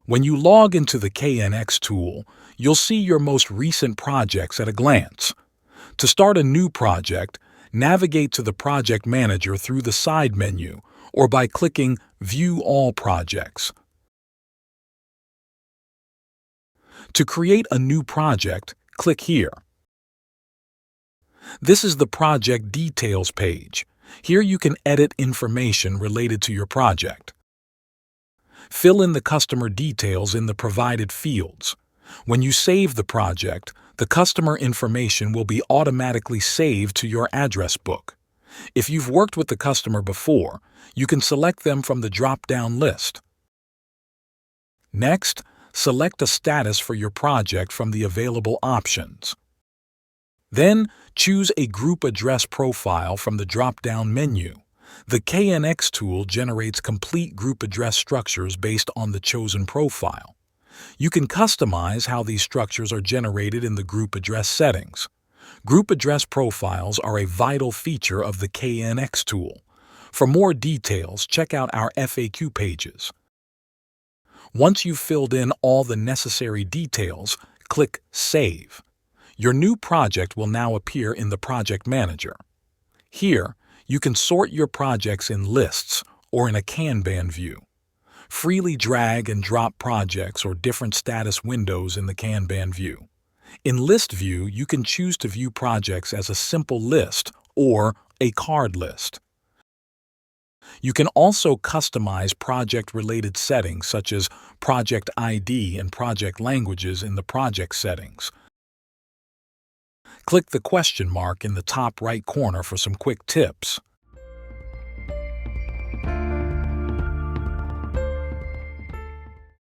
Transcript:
When you log into the KNX tool, you'll see your most recent projects at a glance. To start a new project, navigate to the Project Manager through the side menu or by clicking View All Projects. To create a new project, click here. This is the Project Details page. Here you can edit information related to your project. Fill in the customer details in the provided fields. When you save the project, the customer information will be automatically saved to your address book. If you've worked with the customer before, you can select them from the drop-down list. Next, select a status for your project from the available options. Then, choose a group address profile from the drop-down menu. The KNX tool generates complete group address structures based on the chosen profile. You can customize how these structures are generated in the group address settings. Group address profiles are a vital feature of the KNX tool. For more details, check out our FAQ pages. Once you've filled in all the necessary details, click Save. Your new project will now appear in the Project Manager. Here, you can sort your projects in lists or in a Kanban view. Freely drag and drop projects or different status windows in the Kanban view. In List View, you can choose to view projects as a simple list or a card list. You can also customize project-related settings such as Project ID and project languages in the project settings. Click the question mark in the top right corner for some quick tips.